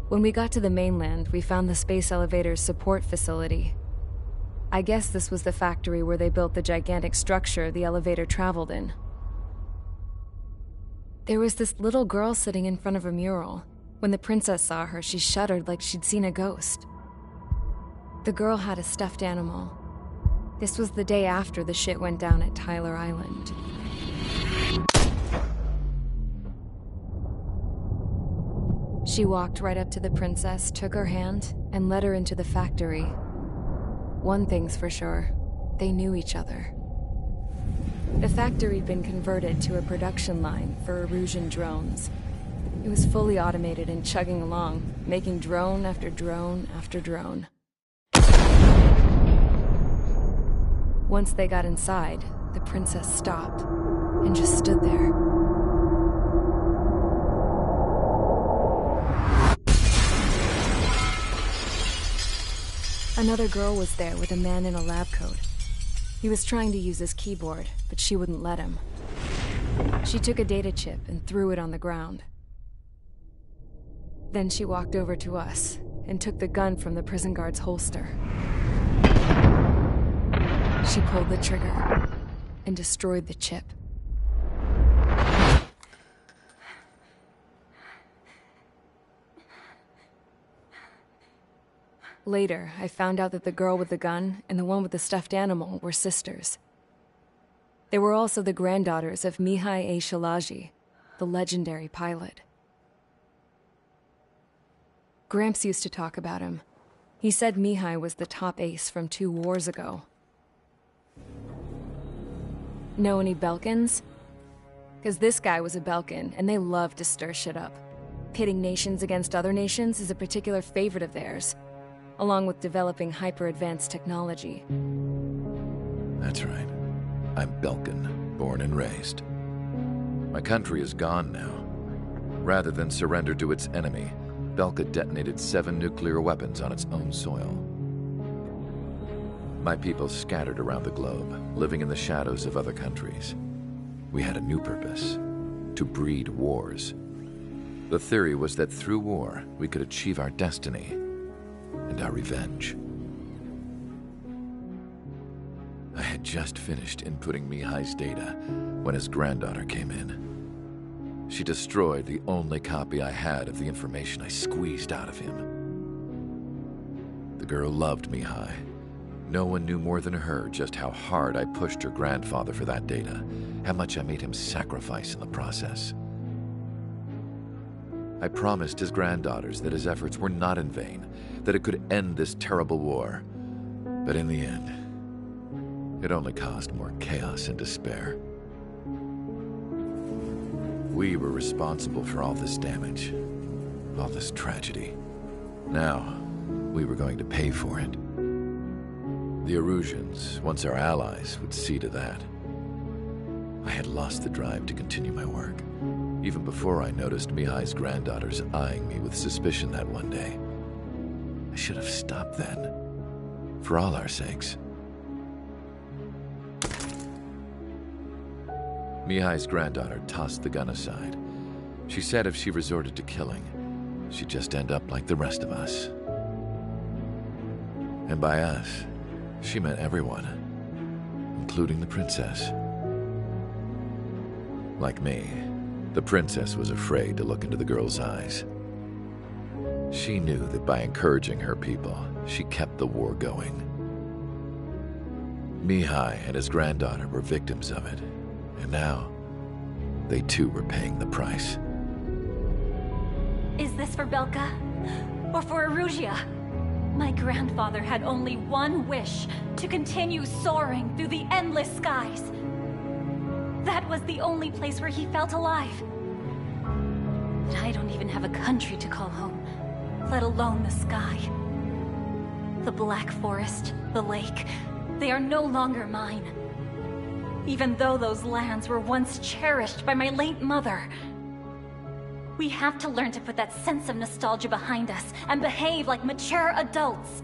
When we got to the mainland, we found the space elevator's support facility. I guess this was the factory where they built the gigantic structure the elevator traveled in. There was this little girl sitting in front of a mural. When the princess saw her, she shuddered like she'd seen a ghost. The girl had a stuffed animal. This was the day after the shit went down at Tyler Island. She walked right up to the princess, took her hand, and led her into the factory. One thing's for sure, they knew each other. The factory'd been converted to a production line for Erusian drones. It was fully automated and chugging along, making drone after drone after drone. Once they got inside, the princess stopped and just stood there. Another girl was there with a man in a lab coat. He was trying to use his keyboard, but she wouldn't let him. She took a data chip and threw it on the ground. Then she walked over to us and took the gun from the prison guard's holster. She pulled the trigger and destroyed the chip. Later, I found out that the girl with the gun and the one with the stuffed animal were sisters. They were also the granddaughters of Mihai A. Shalaji, the legendary pilot. Gramps used to talk about him. He said Mihai was the top ace from 2 wars ago. Know any Belkans? Because this guy was a Belkan, and they love to stir shit up. Pitting nations against other nations is a particular favorite of theirs, along with developing hyper-advanced technology. That's right. I'm Belkan, born and raised. My country is gone now. Rather than surrender to its enemy, Belka detonated 7 nuclear weapons on its own soil. My people scattered around the globe, living in the shadows of other countries. We had a new purpose: to breed wars. The theory was that through war, we could achieve our destiny and our revenge. I had just finished inputting Mihai's data when his granddaughter came in. She destroyed the only copy I had of the information I squeezed out of him. The girl loved Mihai. No one knew more than her just how hard I pushed her grandfather for that data, how much I made him sacrifice in the process. I promised his granddaughters that his efforts were not in vain, that it could end this terrible war. But in the end, it only caused more chaos and despair. We were responsible for all this damage, all this tragedy. Now, we were going to pay for it. The Erusians, once our allies, would see to that. I had lost the drive to continue my work, even before I noticed Mihai's granddaughters eyeing me with suspicion that one day. I should have stopped then, for all our sakes. Mihai's granddaughter tossed the gun aside. She said if she resorted to killing, she'd just end up like the rest of us. And by us, she meant everyone, including the princess. Like me, the princess was afraid to look into the girl's eyes. She knew that by encouraging her people, she kept the war going. Mihai and his granddaughter were victims of it, and now they too were paying the price. Is this for Belka? Or for Erusia? My grandfather had only one wish: to continue soaring through the endless skies. That was the only place where he felt alive. But I don't even have a country to call home, let alone the sky. The Black Forest, the lake, they are no longer mine. Even though those lands were once cherished by my late mother. We have to learn to put that sense of nostalgia behind us and behave like mature adults.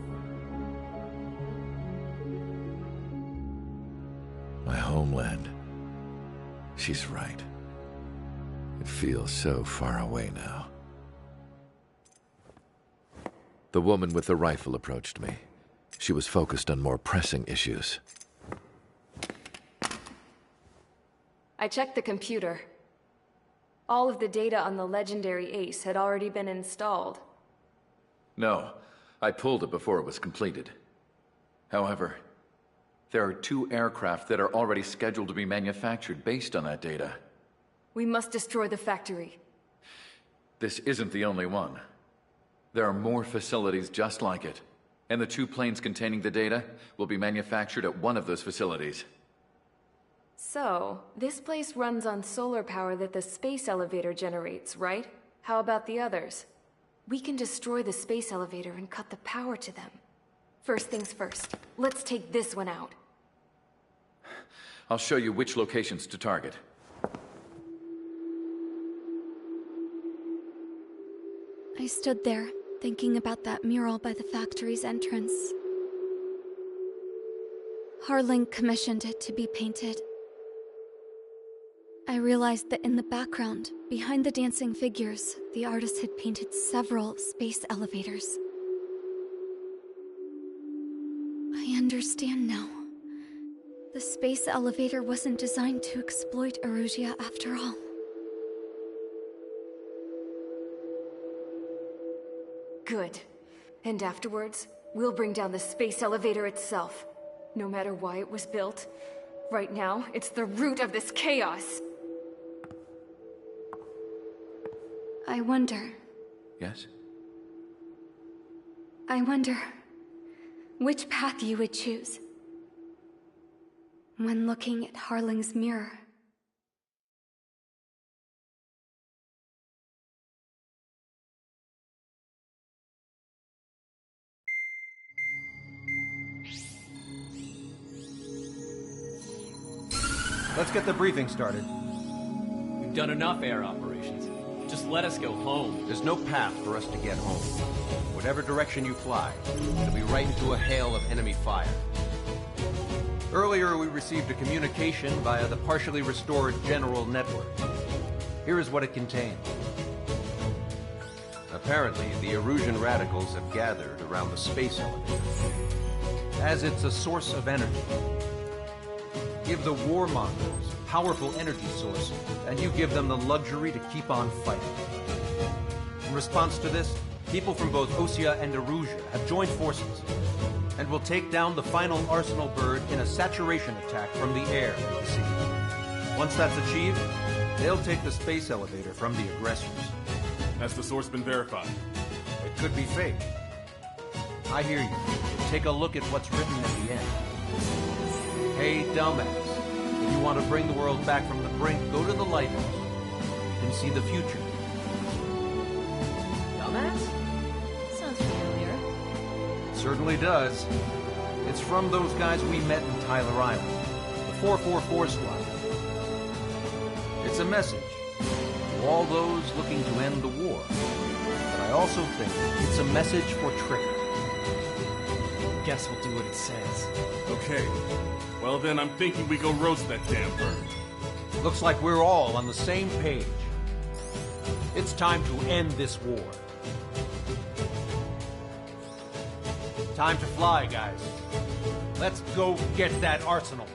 My homeland. She's right. It feels so far away now. The woman with the rifle approached me. She was focused on more pressing issues. I checked the computer. All of the data on the legendary Ace had already been installed. No, I pulled it before it was completed. However, there are 2 aircraft that are already scheduled to be manufactured based on that data. We must destroy the factory. This isn't the only one. There are more facilities just like it, and the 2 planes containing the data will be manufactured at one of those facilities. So, this place runs on solar power that the space elevator generates, right? How about the others? We can destroy the space elevator and cut the power to them. First things first, let's take this one out. I'll show you which locations to target. I stood there, thinking about that mural by the factory's entrance. Harling commissioned it to be painted. I realized that in the background, behind the dancing figures, the artist had painted several space elevators. I understand now. The space elevator wasn't designed to exploit Erusia after all. Good. And afterwards, we'll bring down the space elevator itself. No matter why it was built, right now, it's the root of this chaos. I wonder Yes? which path you would choose when looking at Harling's mirror. Let's get the briefing started. We've done enough air operations. Just let us go home. There's no path for us to get home. Whatever direction you fly, it'll be right into a hail of enemy fire. Earlier, we received a communication via the partially restored general network. Here is what it contained. Apparently, the Erusian radicals have gathered around the space elevator, as it's a source of energy. Give the warmongers a powerful energy source, and you give them the luxury to keep on fighting. In response to this, people from both Osea and Erusia have joined forces, and will take down the final Arsenal bird in a saturation attack from the air to the sea. Once that's achieved, they'll take the space elevator from the aggressors. Has the source been verified? It could be fake. I hear you. Take a look at what's written at the end. Hey, dumbass. If you want to bring the world back from the brink, go to the Lighthouse. You can see the future. Dumbass? Sounds familiar. It certainly does. It's from those guys we met in Tyler Island. The 444 Squad. It's a message to all those looking to end the war. But I also think it's a message for Trigger. Guess we'll do what it says. Okay. Well then, I'm thinking we go roast that damn bird. Looks like we're all on the same page. It's time to end this war. Time to fly, guys. Let's go get that Arsenal bird.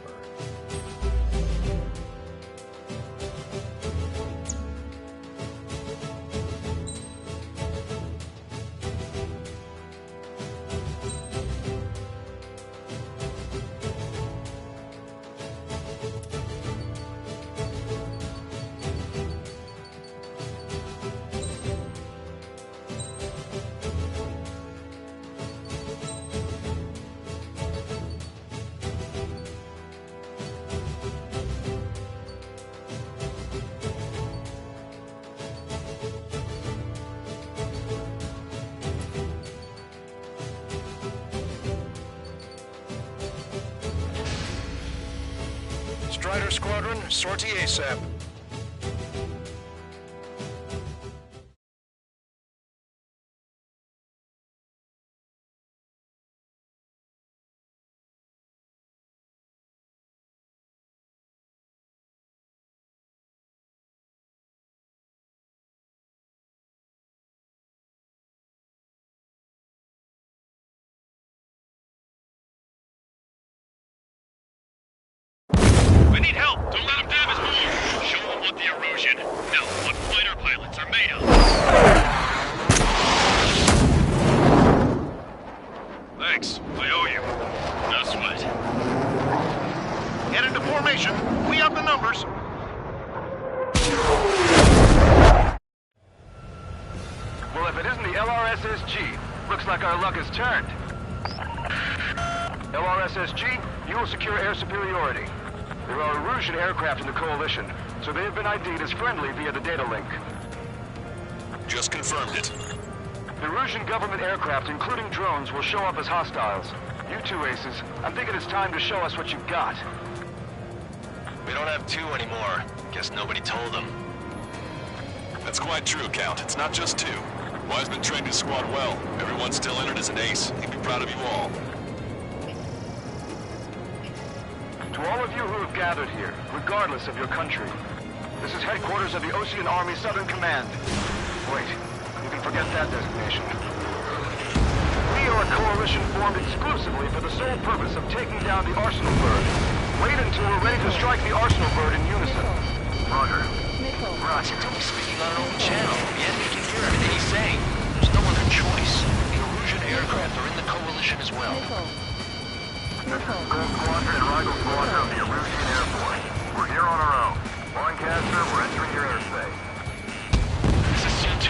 Strider Squadron, sortie ASAP. pilots are made of. Thanks. I owe you. No sweat. Get into formation. We have the numbers. Well, if it isn't the LRSSG, looks like our luck has turned. LRSSG, you will secure air superiority. There are Erusian aircraft in the Coalition, so they have been ID'd as friendly via the data link. Just confirmed it. The Erusian government aircraft, including drones, will show up as hostiles. You two aces, I'm thinking it's time to show us what you've got. We don't have two anymore. Guess nobody told them. That's quite true, Count. It's not just two. Wiseman trained his squad well. Everyone's still entered as an ace. He'd be proud of you all. To all of you who have gathered here, regardless of your country, this is headquarters of the Ocean Army Southern Command. Wait, you can forget that designation. We are a coalition formed exclusively for the sole purpose of taking down the Arsenal Bird. Wait until we're ready to strike the Arsenal Bird in unison. Roger. Ross, it's only speaking on an old channel. The enemy can hear everything he's saying. There's no other choice. The Erusian aircraft are in the Coalition as well. This is Gold Squadron and Rigel Squadron of the Erusian Air Force. We're here on our own. Lancaster, we're entering your airspace. This is C2.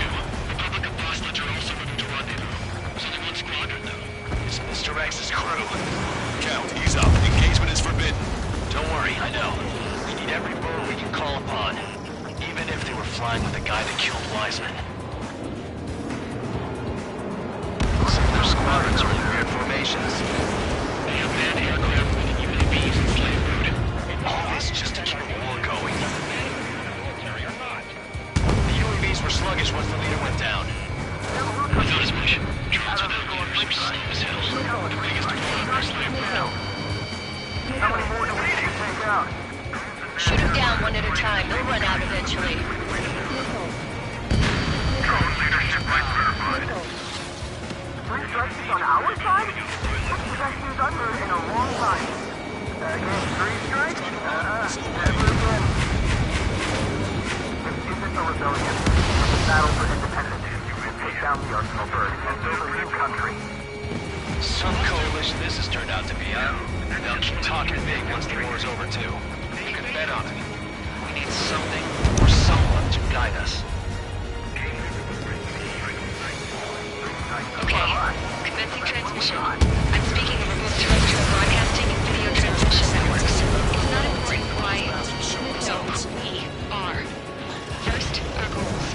Republic of Boston are also moving to rendezvous. There's only one squadron, though. It's Mr. X's crew. Count, ease up. Engagement is forbidden. Don't worry, I know. We need every bird we can call upon. Even if they were flying with the guy that killed Wiseman. Some of their squadrons are in weird formations. They have manned aircraft with UAVs and flame route. All this just to keep a war going. The UAVs were sluggish once the leader went down. I thought as much. Drones without leaders are slow as hell. The biggest deployment for slave route. How many more do we need to take out? Shoot them down one at a time. They'll run out eventually. Drone leadership right verified. Three strikes on our side? What's the best news I've heard in a long time? Again, three strikes? Never again. This isn't a rebellion. It's a battle for independence. Take down the Arsenal Bird and build a new country. Some coalition this has turned out to be, huh? They'll keep talking big once the war's over, too. You can bet on it. We need something or someone to guide us. Okay, commencing transmission. I'm speaking over both terrestrial broadcasting and video transmission networks. It's not important why. No, we are. First, our goals.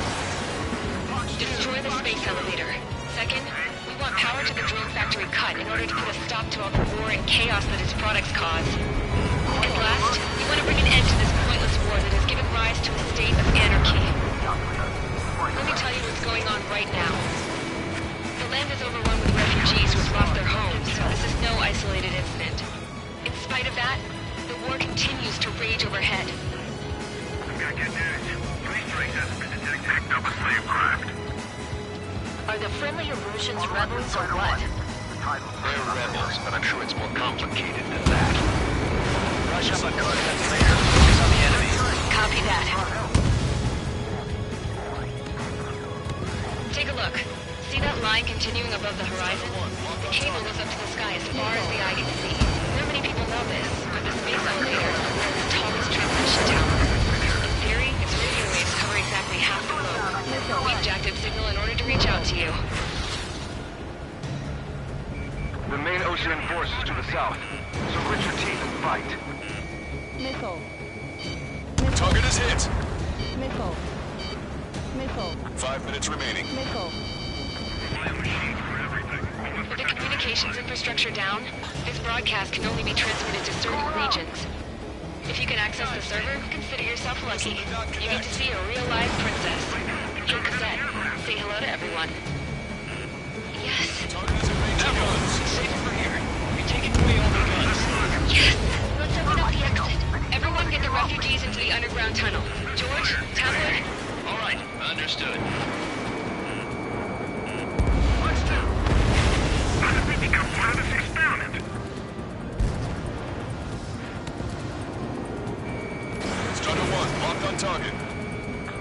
Destroy the space elevator. Second, we want power to the drone factory cut in order to put a stop to all the war and chaos that its products cause. And last, we want to bring an end to this pointless war that has given rise to a state of anarchy. Let me tell you what's going on right now. The land is overrun with refugees who have lost their homes. This is no isolated incident. In spite of that, the war continues to rage overhead. I've got good news. Three strikes hasn't been detected. Picked up a slave craft. Are the friendly Erusians rebels or what? They're rebels, but I'm sure it's more complicated than that. Rush up on coordinates later. Focus on the enemy. Copy that. Take a look. See that line continuing above the horizon? The cable goes up to the sky as far as the eye can see. Not many people know this, but the space elevator is the tallest transmission tower. In theory, its radio waves cover exactly half the globe. We've jacked its signal in order to reach out to you. The main ocean force is to the south, so grit your teeth and fight. Missile. Target is hit. Missile. 5 minutes remaining. Missile. With the communications infrastructure down, this broadcast can only be transmitted to certain regions. If you can access the server, consider yourself lucky. You get to see a real live princess. Hey, Cosette, say hello to everyone. Yes. Guns! Safe over here. You're taking away all the guns. Yes! Let's open up the exit. Everyone get the refugees into the underground tunnel. George, Tablet. All right, understood. Let's do. How did we become part of this experiment? Strider 1, locked on target.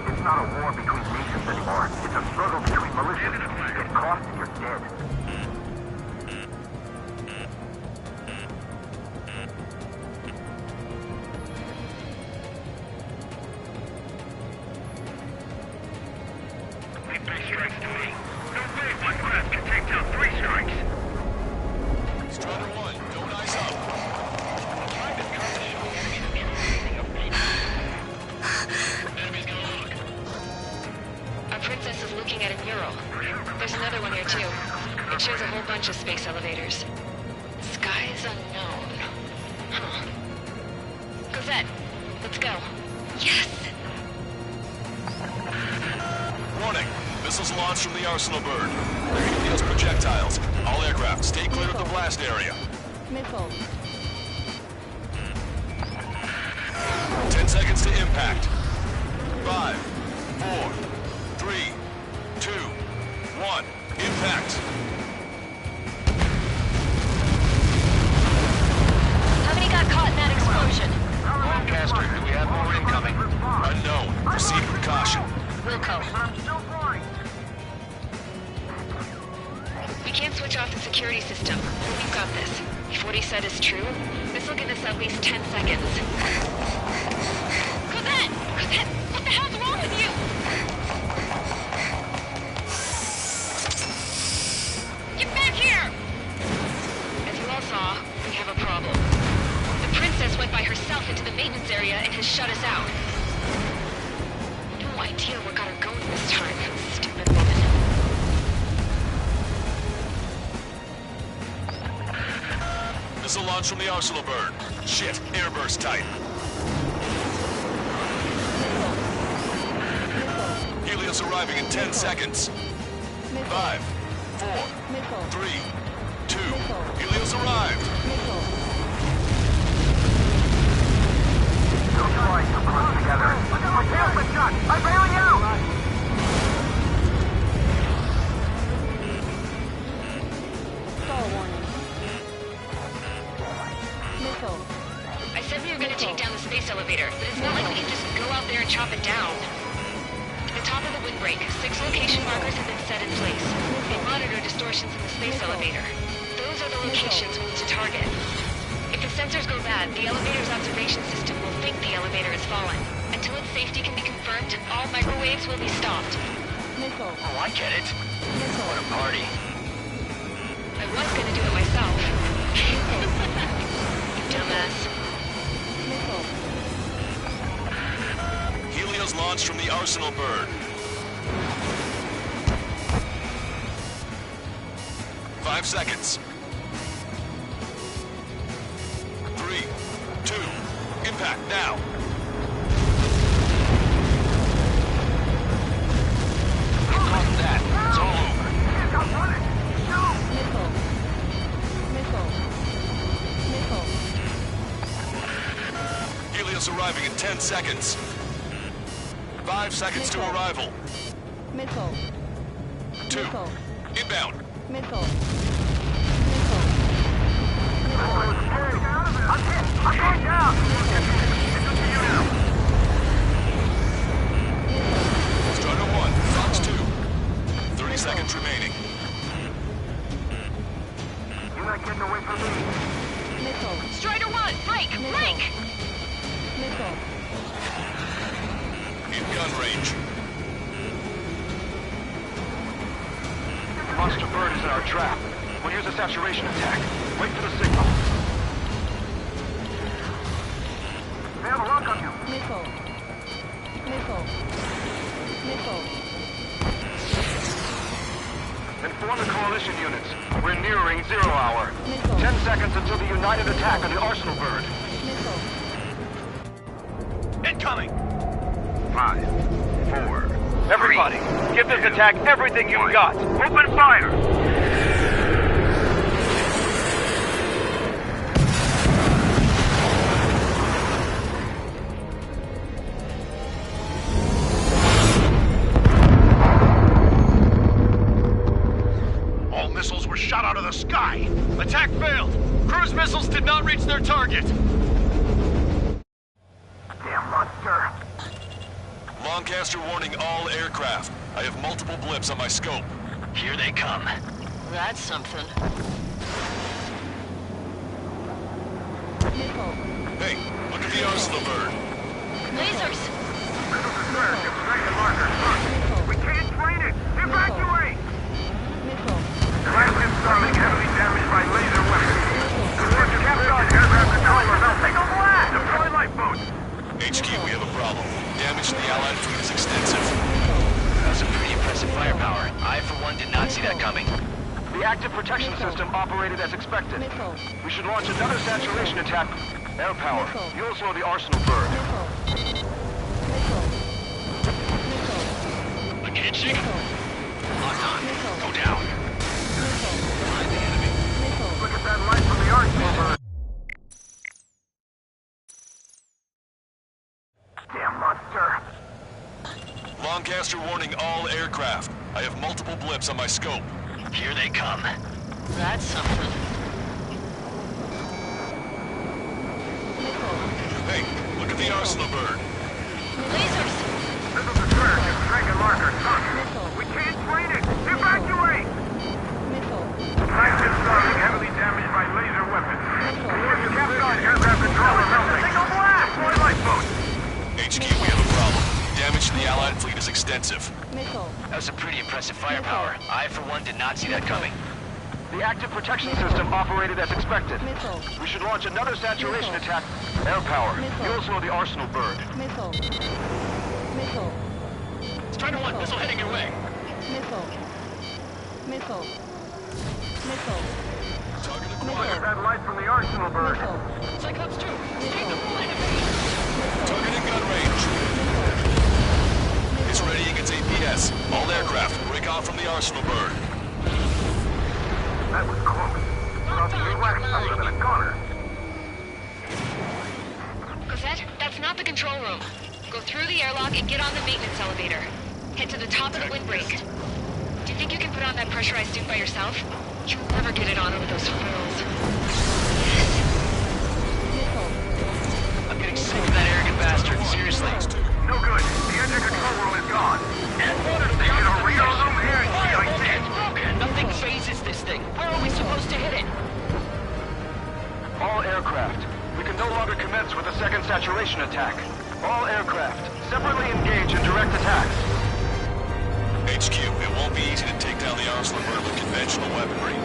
It's not a war between between nations anymore. It's a struggle between militias. Get caught and you're dead. Three strikes to me. No way one craft can take down 3 strikes. Strider 1, don't eyes up. Enemy's gonna look. Our princess is looking at a mural. There's another one here too. It shows a whole bunch of space elevators. Skies unknown. Huh. Cosette, let's go. Yes! Warning. Missiles launched from the Arsenal bird. They're Helios projectiles. All aircraft, stay clear of the blast area. Missile. 10 seconds to impact. 5, 4, 3, 2, 1. Impact. How many got caught in that explosion? Lancaster, do we have more incoming? Unknown. Proceed with caution. Wilco. We can't switch off the security system, but we've got this. If what he said is true, this will give us at least 10 seconds. Cosette! Cosette! What the hell's wrong with you? Get back here! As you all saw, we have a problem. The princess went by herself into the maintenance area and has shut us out. No idea what got her going this time. Stupid woman. Missile launch from the Arsenal bird. Shit, airburst tight. Helios arriving in 10 seconds. 5, 4, 3, 2. Helios arrived. Don't try too close together. My tail's been shot! I'm bailing out! Stall warning. Missile. I said we were gonna take down the space elevator, but it's not like we can just go out there and chop it down. At the top of the windbreak, 6 location markers have been set in place. They monitor distortions in the space elevator. Those are the locations we need to target. If the sensors go bad, the elevator's observation system will think the elevator has fallen. Until its safety can be confirmed, all microwaves will be stopped. Missile. Oh, I get it. What a party. I was gonna do it myself. You dumbass. Missile. Helios launched from the Arsenal bird. 5 seconds. 3, 2, impact now. Caught that. It's all over. Missile. Missile. Missile. Helios arriving in 10 seconds. 5 seconds to arrival. Missile. 2, Missile. inbound. Missile. Missile. I'm going down! It's to you now. Strider 1, Fox 2. 30 seconds remaining. You're not getting away from me. Missile. Strider 1, break! Break! Missile. In gun range. The monster bird is in our trap. We'll use a saturation attack. Wait for the signal. They have a lock on you. Missile. Missile. Missile. Inform the coalition units. We're nearing 0 hour. Missile. 10 seconds until the united attack on the Arsenal bird. Missile. Incoming! 5, 4. Everybody, give this attack everything you've got. Open fire! All missiles were shot out of the sky. Attack failed. Cruise missiles did not reach their target. Damn monster. Lancaster warning all aircraft. I have multiple blips on my scope. Here they come. That's something. Missile. Hey, look at the arsenal bird. Lasers! We can't train it! Evacuate! Missile. Flagship Starling heavily damaged by laser weapons. Conversion capsize aircraft controller melting. Deploy lifeboats. HQ, we have a problem. Damage to the Allied fleet is extensive. That's some pretty impressive firepower. I, for one, did not see that coming. The active protection system operated as expected. Missile. We should launch another saturation attack. Air power. Missile. You'll slow the arsenal bird. Missile. Missile. Missile. I can't shake him. Locked on. Missile. Go down. Missile. Find the enemy. Missile. Look at that light from the arsenal bird. Damn monster. Lancaster warning all aircraft. I have multiple blips on my scope. Here they come. That's something. Missile. Hey, look at the arsenal bird. Lasers! This is the third. Dragon marker. Missile. We can't train it. Evacuate! Missile. Flagship Starling heavily damaged by laser weapons. Conversion capsize aircraft controller melting. Signal blast! Deploy lifeboats. HQ, we have a problem. Damage to the Allied fleet is extensive. Missile. That was some pretty impressive firepower. I, for one, did not see that coming. The active protection system operated as expected. Missile. We should launch another saturation attack. Air power. Missile. You'll slow the arsenal bird. Missile. Missile. Strider 1, missile heading your way. Missile. Missile. Missile. Target Look acquired. at that light from the arsenal bird. Missile. Cyclops 2, stay the Target in gun range. It's readying its APS. All aircraft, break off from the arsenal bird. That was close. Not the wax other than a goner. Cosette, that's not the control room. Go through the airlock and get on the maintenance elevator. Head to the top of the windbreak. Do you think you can put on that pressurized suit by yourself? You'll never get it on over those frills. Missile. I'm getting sick of that arrogant bastard, seriously. No good. The engine control room is gone. They get a radar room here in CIC. Nothing phases this thing. Where are we supposed to hit it? All aircraft. We can no longer commence with a second saturation attack. All aircraft, separately engage in direct attacks. HQ, it won't be easy to take down the arsenal bird with conventional weaponry.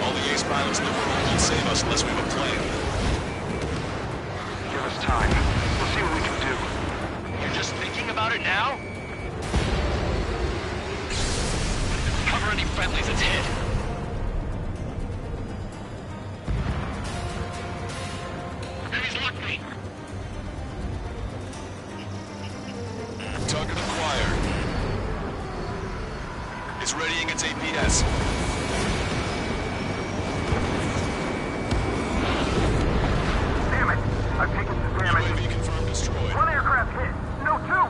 All the ace pilots in the world won't save us unless we have a plan. Give us time. We'll see what we can do. You're just thinking about it now? Cover any friendlies, it's hit. Enemies locked me. Target acquired. It's readying its APS. Damn it. I've taken some damage. UAV confirmed destroyed. One aircraft hit. No, two.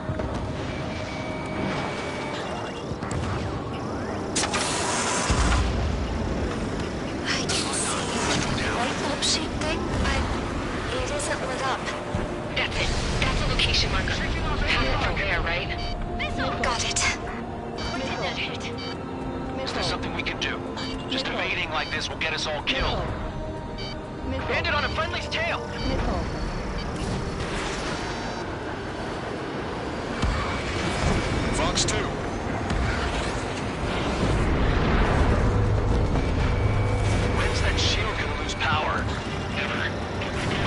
I can see a light-up-shaped thing, but it isn't lit up. That's it. That's a location marker. Have it from there, right? Got it. What did that hit? Is there something we can do? Just evading like this will get us all killed. Landed on a friendly's tail. Missile. Fox 2. When's that shield gonna lose power? Never.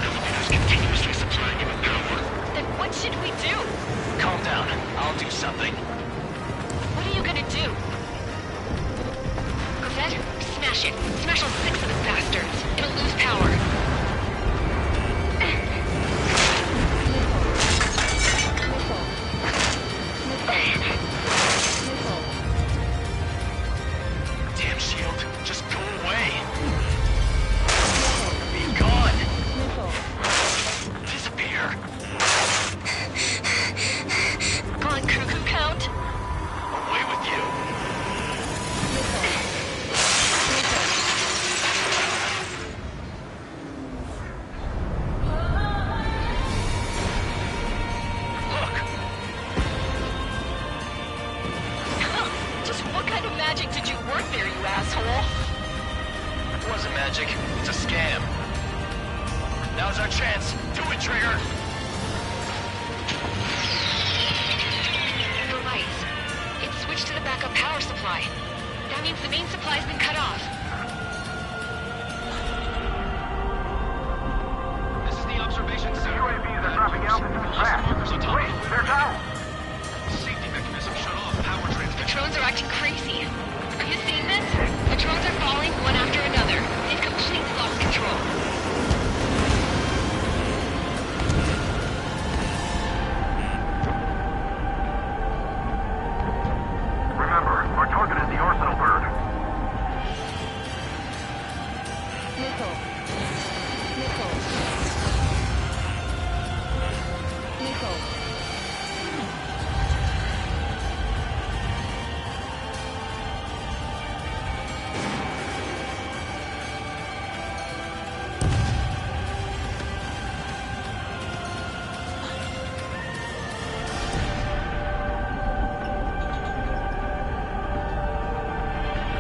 Elevator's continuously supplying it with power. Then what should we do? Calm down. I'll do something. What are you gonna do? Cosette, smash it. Smash all 6 of the bastards. It'll lose power. Damn shield. Just go away. Be gone. Disappear. Go on, Cuckoo Count. Away with you. magic did you work there, you asshole? It wasn't magic. It's a scam. Now's our chance. Do it, Trigger! The lights. It's switched to the backup power supply. That means the main supply's been cut off. This is the observation center. UAVs are dropping altitude fast. Wait, they're down! Safety mechanism shut off. Power transfer. The drones are acting crazy. Are you seeing this? The drones are falling one after another. They've completely lost control. Remember, our target is the Arsenal bird. Missile. Missile. Missile.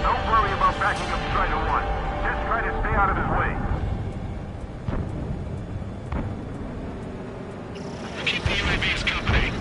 Don't worry about backing up Strider 1. Just try to stay out of his way. Keep the UAVs company.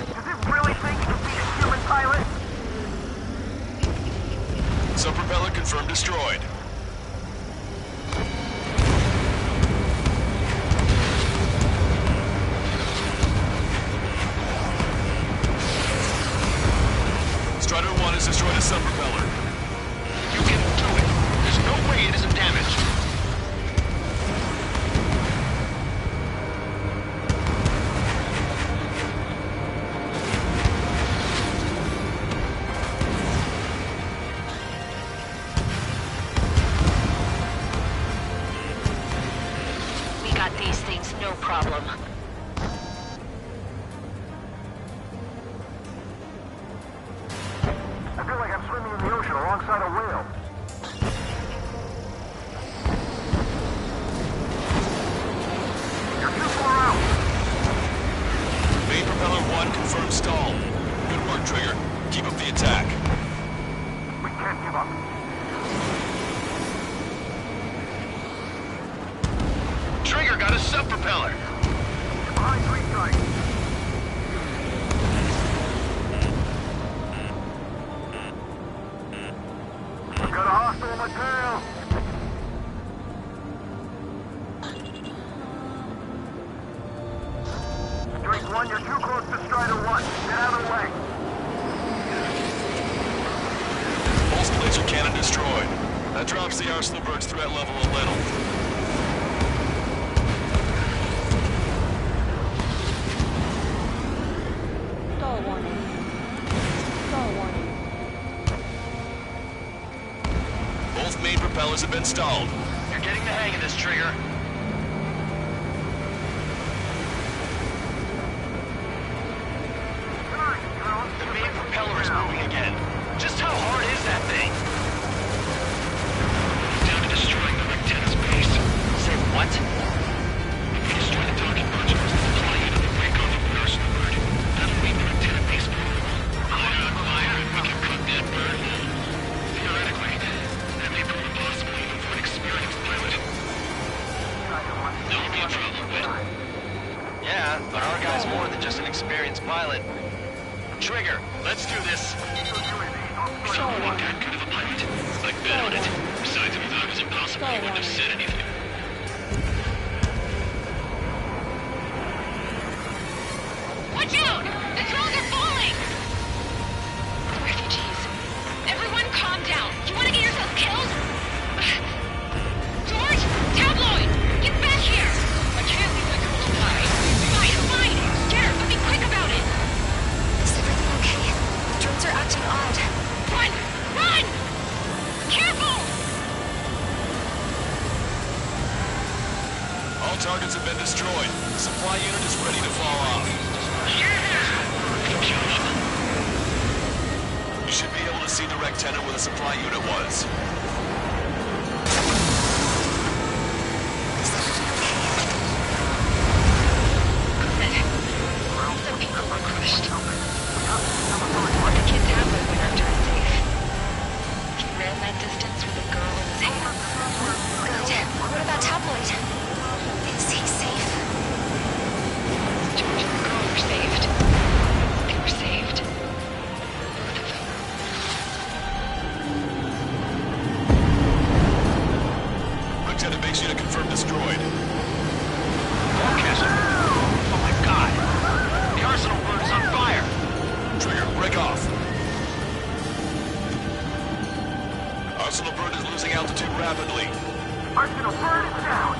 Does it really think you can beat a human pilot? Sub-propeller confirmed destroyed. Strider 1 has destroyed a sub-propeller. You can do it. There's no way it isn't damaged. We got these things, no problem. I feel like I'm swimming in the ocean alongside a whale. You're too far out. Main propeller 1 confirmed stalled. Good work, Trigger. Keep up the attack. We can't give up. Trigger got a sub-propeller. Behind 3 strikes. We've got a hostile on my tail. Drake 1, you're too close to Strider 1. Get out of the way. Pulse laser cannon destroyed. That drops the Arsenal bird's threat level a little. Stall warning. Stall warning. Both main propellers have been stalled. You're getting the hang of this, Trigger. The main propeller is moving again. Just how hard is that thing? Down to destroying the Rectenna's base. Say what? If we destroy the docking modules, they'll fly into the wake off of the Arsenal bird. That'll leave the Rectenna base vulnerable. Quiet, we can cut that bird. Theoretically, that may prove impossible even for an experienced pilot. That would be a problem, but... Yeah, but our guy's more than just an experienced pilot. Trigger, let's do this. We don't want that good of a pilot. I'd bet on it. Besides, if he thought it was impossible, he wouldn't have said anything. Watch out! The drones are falling! Refugees. Everyone calm down. You want to get yourself killed? George? Tabloid! Get back here! I can't leave the All targets have been destroyed. The supply unit is ready to fall off. You should be able to see the rectenna where the supply unit was. Some people were crushed. But the kid tablet went after his safe. He ran that distance with a girl in his hand. Good. What about Tabloid? Is he safe? George and the girl were saved. They were saved. Both of them. Lieutenant makes you to confirm destroyed. Forecastle. Oh my god. The arsenal bird is on fire. Trigger, break off. Arsenal bird is losing altitude rapidly. Arsenal bird is down.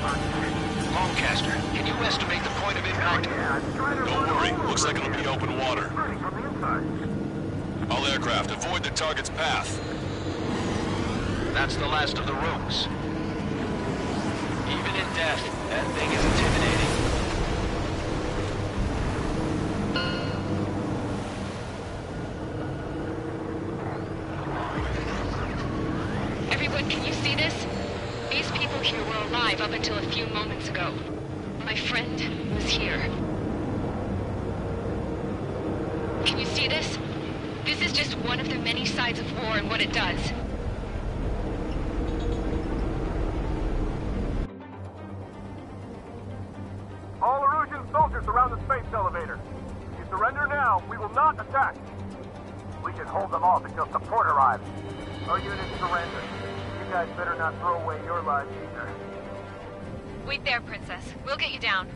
Longcaster, can you estimate the point of impact? Don't worry, looks like it'll be open water. Burning from the inside. All aircraft, avoid the target's path. That's the last of the rogues. Even in death, that thing is intimidating. Everyone, can you see this? These people here were alive up until a few moments ago. My friend was here. Can you see this? This is just one of the many sides of war and what it does. All Erusian soldiers around the space elevator. If you surrender now, we will not attack. We can hold them off until support arrives. Our units surrender. You guys better not throw away your lives either. Wait there, Princess. We'll get you down.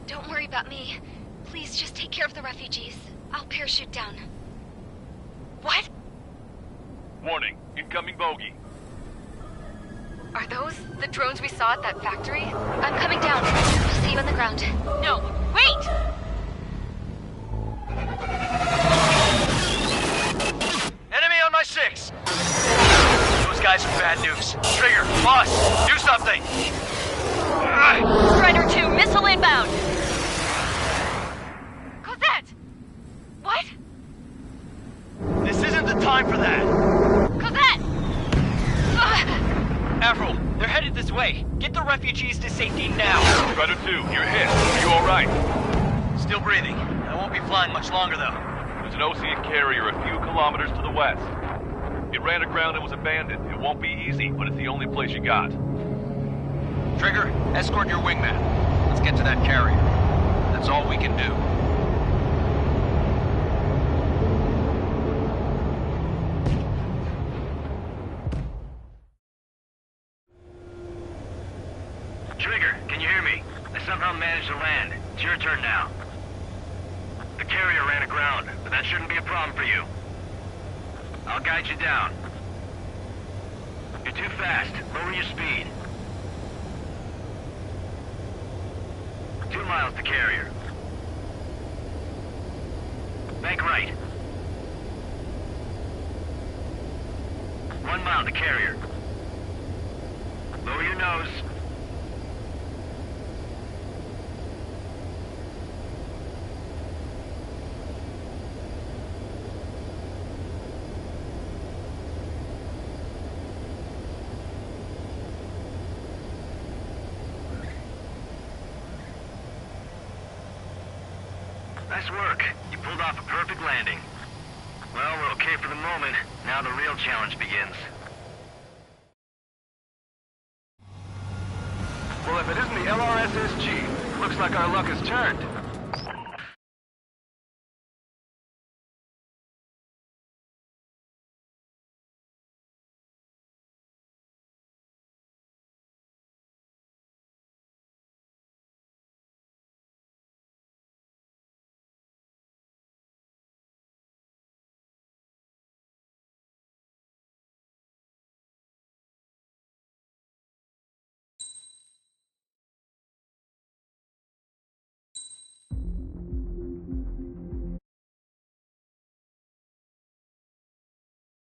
Don't worry about me. Please just take care of the refugees. I'll parachute down. What? Warning, incoming bogey. Are those the drones we saw at that factory? I'm coming down. I'll see you on the ground. No, wait! Enemy on my 6! Those guys are bad news. Trigger, boss, do something! Strider 2, missile inbound! Cosette! What? This isn't the time for that! Cosette! Avril, they're headed this way. Get the refugees to safety now. Strider 2, you're hit. Are you alright? Still breathing. I won't be flying much longer, though. There's an Osean carrier a few kilometers to the west. It ran aground and was abandoned. It won't be easy, but it's the only place you got. Trigger, escort your wingman. Let's get to that carrier. That's all we can do. Trigger, can you hear me? I somehow managed to land. It's your turn now. The carrier ran aground, but that shouldn't be a problem for you. I'll guide you down. You're too fast. Lower your speed. 2 miles to carrier. Bank right. 1 mile to carrier. Lower your nose. Nice work. You pulled off a perfect landing. Well, we're okay for the moment. Now the real challenge begins. Well, if it isn't the LRSSG, looks like our luck has turned.